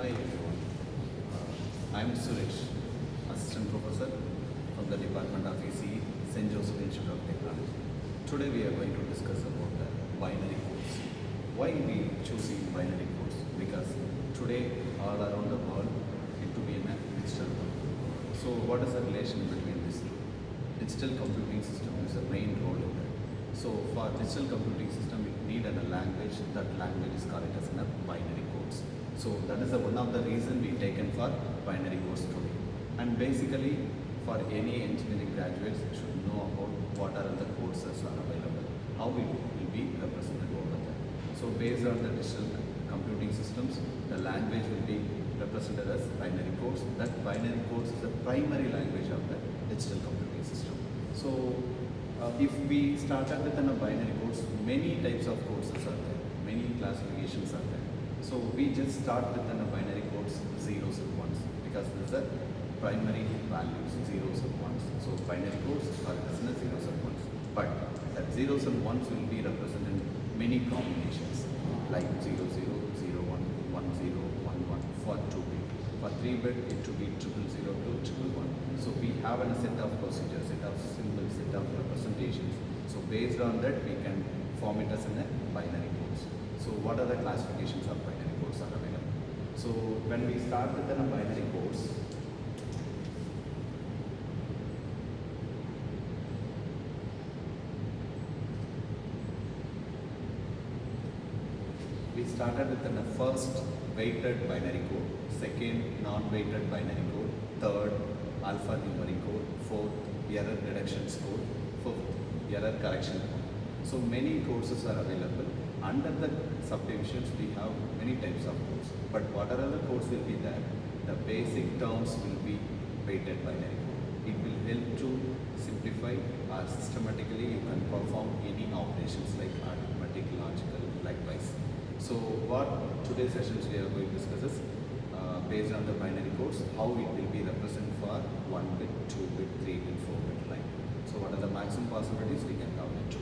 Hi everyone, I'm Suresh, Assistant Professor from the Department of ECE, St. Joseph's Institute of Technology. Today we are going to discuss about the binary codes. Why we choosing binary codes? Because today all around the world it to be in a digital world. So what is the relation between these two? Digital computing system is the main role in that. So for digital computing system we need a language, that language is called as a binary codes. So that is one of the reason we taken for binary codes today. And basically for any engineering graduates should know about what are the codes that are available, how it will be represented over there. So based on the digital computing systems, the language will be represented as binary codes. That binary codes is the primary language of the digital computing system. So if we started with a binary codes, many types of codes are there, many classifications are there. So we just start with a binary codes zeros and ones because these are primary values, zeros and ones. So binary codes are represented zeros and ones. But that zeros and ones will be represented in many combinations like 0, 0, 0, 1, 1, 0, 1, 1 for 2 bit. For 3 bit it to be 0, 0, 0 to 1, 1. So we have a set of procedures, set of symbols, set of representations. So based on that we can form it as in a binary codes. So what are the classifications of binary codes are available? So when we start with a binary codes, we started with the first weighted binary code, second non-weighted binary code, third alphanumeric code, fourth error reductions code, fifth error correction code. So many courses are available. Under the subdivisions we have many types of codes. But whatever the codes will be there, the basic terms will be weighted binary code. It will help to simplify or systematically you can perform any operations like arithmetic, logical, likewise. So what today's sessions we are going to discuss is based on the binary codes, how it will be represented for 1 bit, 2 bit, 3 bit, 4 bit line. So what are the maximum possibilities we can count it to.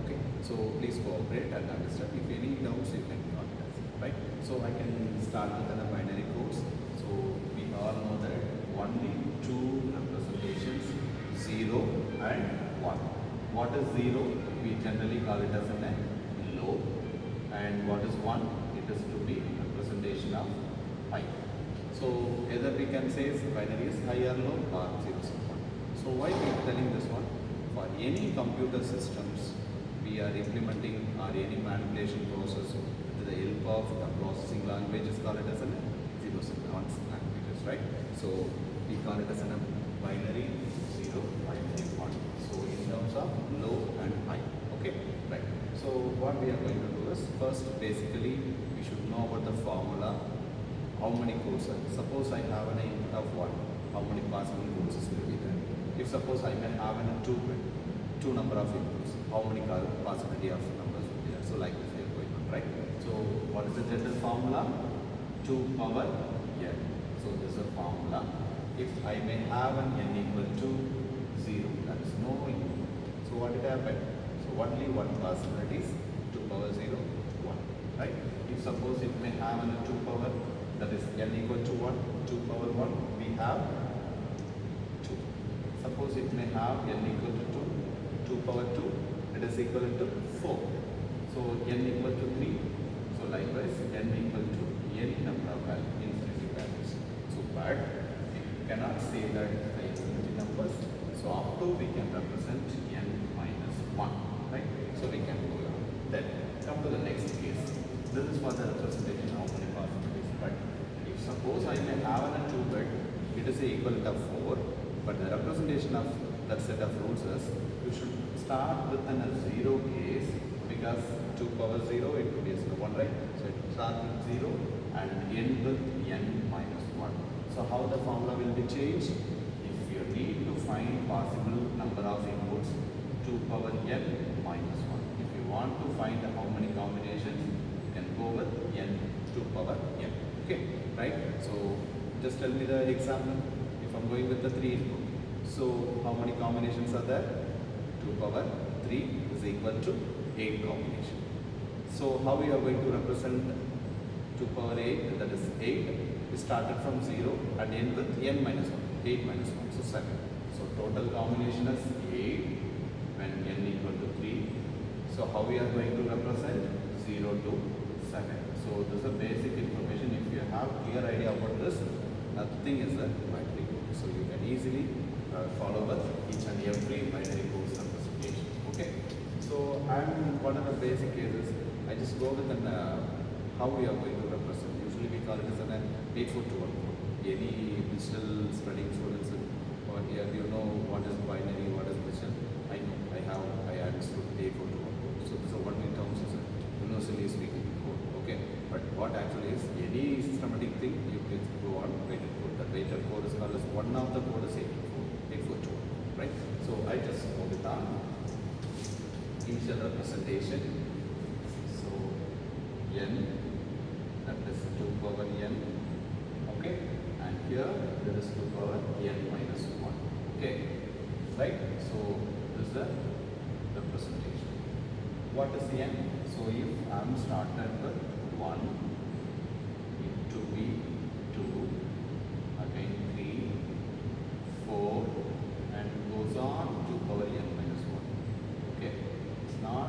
Okay, so please cooperate and understand. If any doubts you can contact us, right? So I can start with the binary codes. So we all know that only two representations, 0 and 1. What is 0? We generally call it as a low. And what is 1? It is to be representation of high. So either we can say binary is high or low or 0 or 1. So why we are telling this one? For any computer systems we are implementing or any manipulation process with the help of the processing language is called it as a zeros and ones languages, right? So we call it as a binary 0, binary 1. So in terms of low and high, okay, right? So what we are going to do is first basically we should know about the formula, how many codes are. Suppose I have an input of 1, how many possible codes will be there? If suppose I may have a 2 bit, two number of inputs, how many possibility of numbers will be there? So like this we are going on, right? So what is the general formula? 2 power n. So this is a formula. If I may have an n equal to 0, that is no input. So what did happen? So only one possibility is 2 power 0, 1, right? If suppose it may have a 2 power, that is n equal to 1, 2 power 1, we have 2. Suppose it may have n equal to 2 power 2, it is equal to 4. So n equal to 3. So likewise n equal to any number of infinity values. So but we cannot say that the infinity numbers. So up to we can represent n minus 1, right? So we can go on. Then come to the next case. This is for the representation of many possibilities. But if suppose I may have a 2 bit, it is equal to 4. But the representation of that set of rules is you should start with a 0 case because 2 power 0 it would be 1, right? So it starts with 0 and end with n minus 1. So how the formula will be changed? If you need to find possible number of inputs, 2 power n minus 1. If you want to find how many combinations, you can go with n 2 power n. Okay, right? So just tell me the example. If I'm going with the 3 input, so how many combinations are there? 2 power 3 is equal to 8 combination. So how we are going to represent 2 power 8, that is 8. We started from 0 and end with n minus 1. 8 minus 1, so 7. So total combination is 8 when n equal to 3. So how we are going to represent 0 to 7. So this is a basic information. If you have clear idea about this, nothing is a binary code. So you can easily follow with each and every binary code representation. Okay. So one of the basic cases, I just go with an how we are going to represent. Usually we call it as an 8421 code. Any digital studying students or here you know what is binary, what is digital. I know, I understood 8421 code. So this is what in terms is a universally speaking code. Okay. But what actually is any systematic thing you can go on weighted code. The weighted code is called as one of the code is 8421. Right? So I just go with our initial representation. So n, that is 2 power n. Okay, and here there is 2 power n minus 1. Okay, right? So this is the representation. What is n? So if I am started with 1, into b 2, again 3, 4, and goes on 2 power n minus 1. Okay, it's not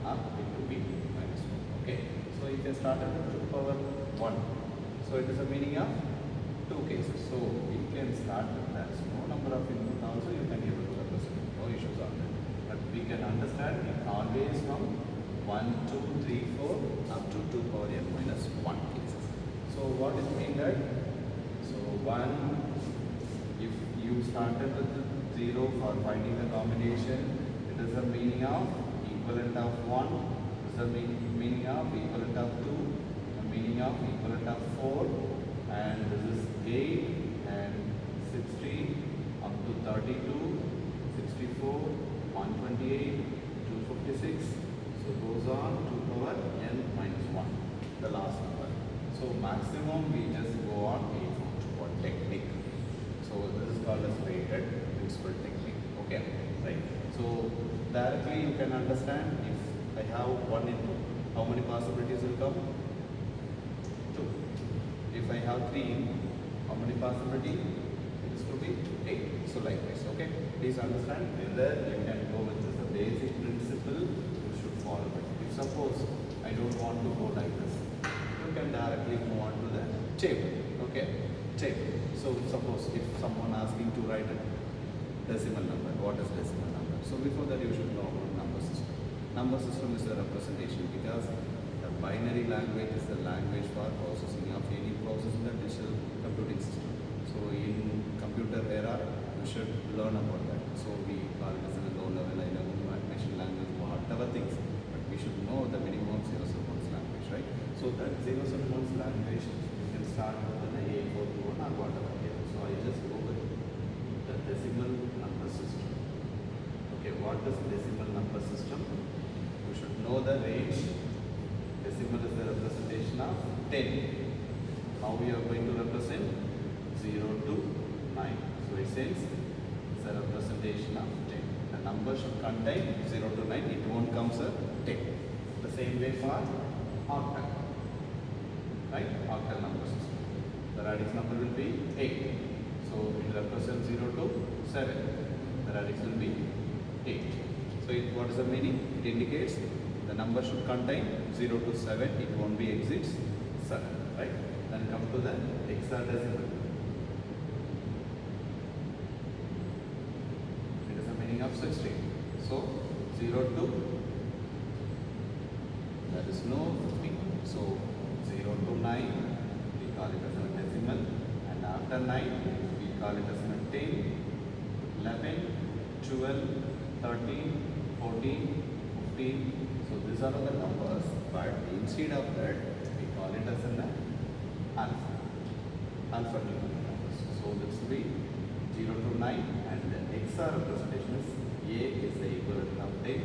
up into b minus 1. Okay, so if I started with 2 power 1, so it is a meaning of two cases. So we can start with that. So no number of input also you can able to represent. No issues on that. But we can understand it always from 1, 2, 3, 4 up to 2 power n minus 1 cases. So what it mean that? So 1, if you started with 0 for finding the combination, it is a meaning of equivalent of 1, it is a meaning of equivalent of 2, a meaning of equivalent of 4, and this is 8 and 60 up to 32, 64, 128, 256. So goes on 2 power n minus 1, the last number. So maximum we just go on 841 technique. So this is called as weighted principal technique. Okay, right? So directly you can understand if I have one input, how many possibilities will come? 2. If I have 3 input, how many possibilities? It is to be 8. So likewise, okay? Please understand whether you can go with this a basic principle you should follow it. If suppose I don't want to go like this, you can directly move on to the table. Okay? Table. So suppose if someone asking to write a decimal number, what is decimal number? So before that you should know about number system. Number system is a representation because the binary language is the language for processing of any process in the digital computing system. So in computer era, you should learn about that. So we call it as a low level, high level, machine language, whatever things. But we should know the minimum of 0 language, right? So that 0 language, you can start with an A421 or whatever. So I just go with the decimal number system. Okay, what is decimal number system? You should know the range. Decimal is the representation of 10. How we are going to represent? 0 to 9. So it says it's a representation of 10. The number should contain 0 to 9. It won't come as 10. The same way for octal. Right? Octal number system. The radix number will be 8. So it represents 0 to 7. The radix will be 8. So what is the meaning? It indicates the number should contain 0 to 7. It won't be exceeds 7. Right? Then come to the hexadecimal. It is the meaning of 16. So 0 to, there is no 15. So 0 to 9, we call it as a decimal, and after 9, we call it as a 10, 11, 12, 13, 14, 15. So these are the numbers, but instead of that, we call it as an alphanumeric numbers. So this will be 0 to 9, and the hexa representation is A is the equivalent of 10,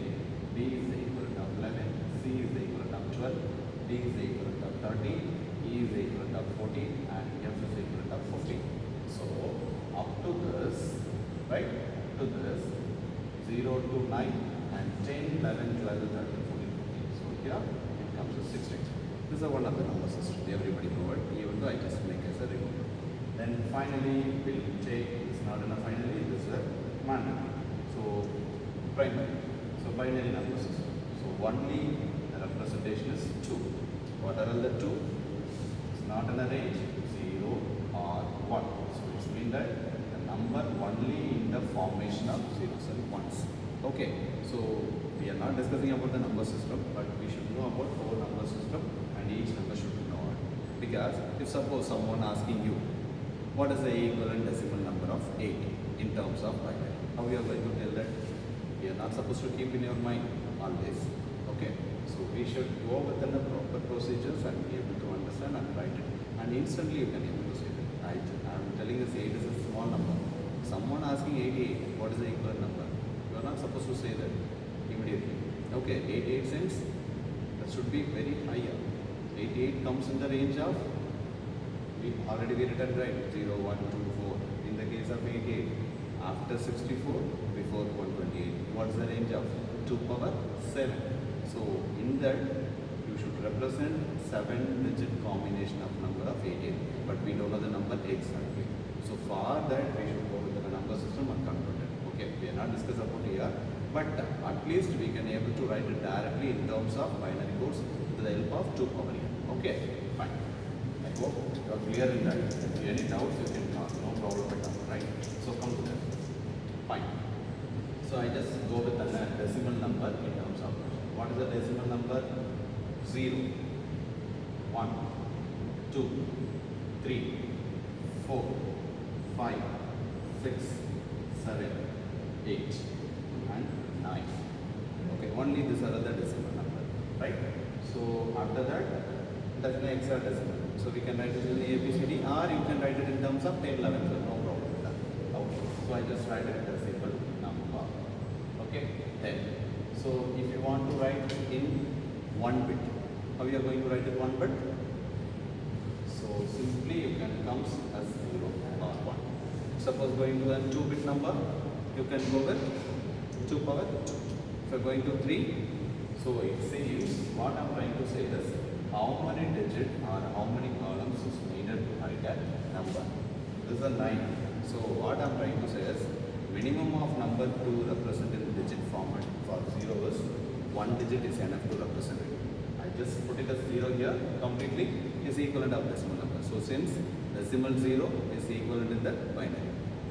B is the equivalent of 11, C is the equivalent of 12, D is the equivalent of 13, E is the equivalent of 14, and F is the equivalent of 15. So up to this, right, to this, 0 to 9, and 10, 11, 12, 13, 14, 15. So here it comes to 16. The This is one of the number system. Everybody know it, even though I just make as a reminder. Then finally we'll take, it's not enough finally, this is a mandatory. So primary. So binary number system. So only the representation is 2. What are all the 2? It's not in a range, 0 or 1. So it's mean that the number only in the formation of zeros and ones. Okay, so we are not discussing about the number system, but we should know about our number system and each number should be known. Because if suppose someone asking you, what is the equivalent decimal number of 8 in terms of binary? How you are going to tell that? You are not supposed to keep in your mind always. Okay, so we should go within the proper procedures and be able to understand and write it. And instantly you can able to say that. I am telling this 8 is a small number. Someone asking 88, what is the equivalent number? You are not supposed to say that immediately. Okay, 88 cents, that should be very higher. 88 comes in the range of, we already written right, 0, 1, 2, 4. In the case of 88, after 64, before 128, what is the range of? 2 power 7. So in that, you should represent 7-digit combination of number of 88. But we don't know the number exactly. So for that, we should go with the number system and convert it. Okay, we are not discussing about here, but at least we can able to write it directly in terms of binary codes with the help of 2 power n. Okay, fine. I hope you are clear in that. If you have any doubts, you can ask. No problem at all, right? So come to that. Fine. So I just go with the decimal number in terms of what is the decimal number? 0, 1, 2, 3, 4, 5, 6, 7, 8, and 9. Okay, only these are the decimal number, right? So after that, that's an hexadecimal. So we can write it in ABCD, or you can write it in terms of 10, 11, 12, no problem with that. Okay, so I just write it as a simple number. Okay, 10. So if you want to write in 1 bit, how you are going to write it 1 bit? So simply you can comes as 0 or 1. Suppose going to a 2-bit number, you can go with 2 power 2. If you are going to 3, so it says, what I am trying to say is, how many digits or how many columns is needed to write a number. This is a 9. So what I am trying to say is, minimum of number to represent in digit format for 0 is 1 digit is enough to represent it. I just put it as 0 here, completely is equivalent of decimal number. So since decimal 0 is equivalent in the binary.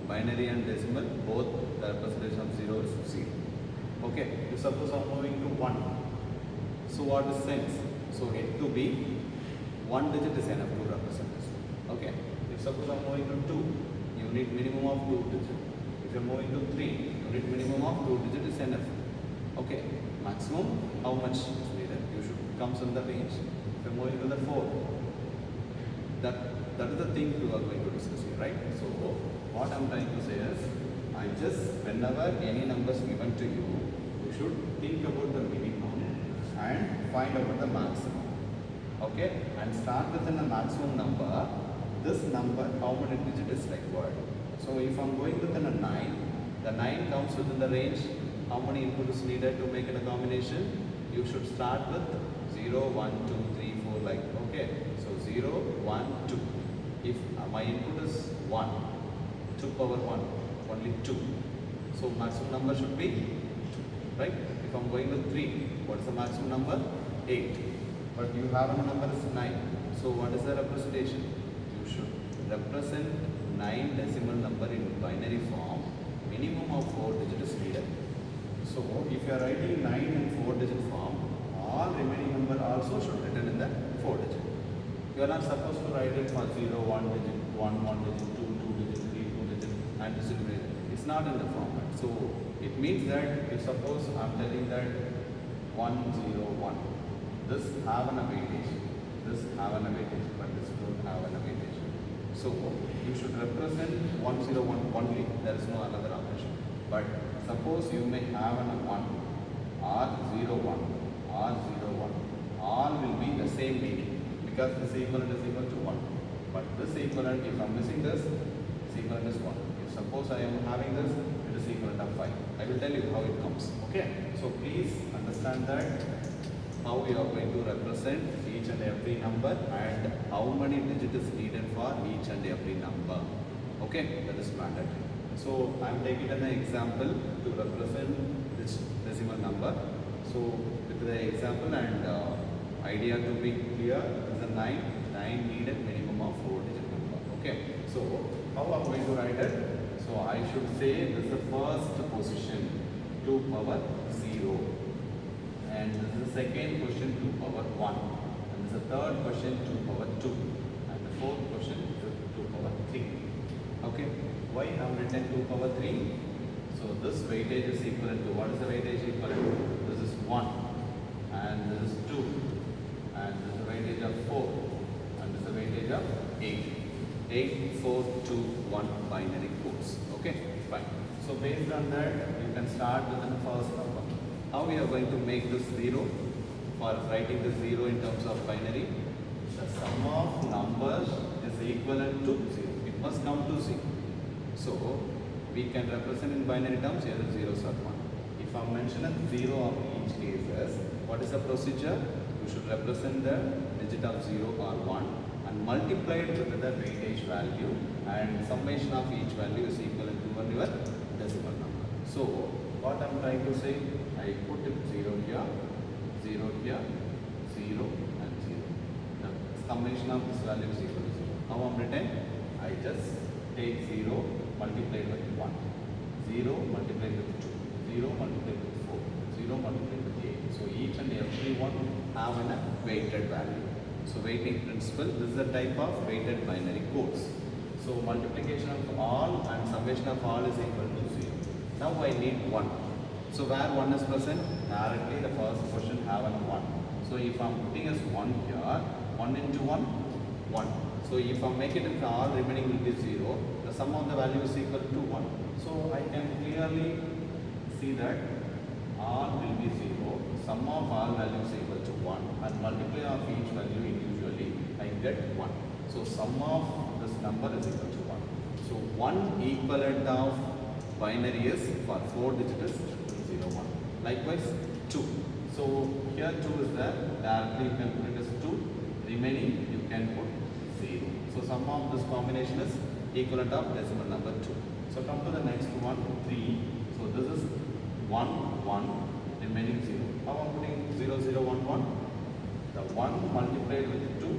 Binary and decimal, both the representation of 0 is 0. Okay, if suppose I am moving to 1. So what is sense? So it to be 1 digit is enough to represent this. Okay, if suppose I am moving to 2, you need minimum of 2 digits. If you are moving to 3, you need minimum of 2 digits is enough. Okay, maximum how much is needed? You should comes in the range. If you are moving to the 4, that is the thing we are going to discuss here, right? So what I am trying to say is, I just whenever any numbers given to you, you should think about the minimum and find out the maximum. Okay, and start within a maximum number. This number, how many digits is required? So if I am going within a 9, the 9 comes within the range. How many input is needed to make it a combination? You should start with 0, 1, 2, 3, 4 like, okay. So 0, 1, 2. If my input is 1, 2 power 1, only 2. So maximum number should be 2, right? If I am going with 3, what is the maximum number? 8. But you have a number is 9. So what is the representation? You should represent 9 decimal number in binary form. Minimum of 4 digits is needed. So if you are writing 9 in 4-digit form, all remaining number also should written in the 4-digit. You are not supposed to write it for 0, 1 digit, 1, 1 digit, 2, 2 digit, 3, 2 digit, and this is it's not in the format. So it means that if suppose I am telling that 1, 0, 1, this have an weightage, this have an weightage, but this don't have an weightage. So you should represent 1, 0, 1 only. There is no another operation. But suppose you may have an 1 or 0, 1 or 0, 1. All will be the same meaning because this equivalent is equal to 1. But this equivalent, if I am missing this equivalent is 1. If suppose I am having this, it is equivalent of 5. I will tell you how it comes. Okay. So please understand that how you are going to represent each and every every number and how many digits is needed for each and every number. Okay, that is mandatory. So I am taking an example to represent this decimal number. So with the example and idea to be clear, is a 9. 9 needed minimum of 4 digit number. Okay, so how am I going to write it? So I should say this is the first position 2 power 0, and this is the second question 2 power 1, and this is the third question 2 power 2, and the fourth question is 2 power 3. Okay, why I have written 2 power 3? So this weightage is equal to, what is the weightage equal to? This is 1, and this is 2, and this is the weightage of 4, and this is the weightage of 8. 8, 4, 2, 1 binary codes. Okay, fine. So based on that, you can start with the first number. How we are going to make this 0? For writing the 0 in terms of binary, the sum of numbers is equivalent to 0. It must come to 0. So we can represent in binary terms either 0s or 1. If I mention a 0 of each cases, what is the procedure? You should represent the digit of 0 or 1 and multiply it with the weightage value, and summation of each value is equivalent to your decimal number. So what I am trying to say, I put it 0 here, 0 here, 0 and 0. The summation of this value is equal to 0. Now I am written, I just take 0 multiplied with 1, 0 multiplied with 2, 0 multiplied with 4, 0 multiplied with 8. So each and every one have a weighted value. So weighting principle, this is the type of weighted binary codes. So multiplication of all and summation of all is equal to 0. Now I need 1. So where 1 is present? Directly the first question have a 1. So if I am putting as 1 here, 1 into 1, 1. So if I make it into all remaining will be 0, the sum of the value is equal to 1. So I can clearly see that all will be 0, sum of all values equal to 1, and multiply of each value individually, I get 1. So sum of this number is equal to 1. So 1 equivalent of binary is for 4 digits is 0, 1. Likewise 2. So here 2 is there, directly you can put it as 2, remaining you can put 0. So sum of this combination is equivalent of decimal number 2. So come to the next one, 3. So this is 1, 1, remaining 0. How I am putting 0, 0, 1, 1? The 1 multiplied with 2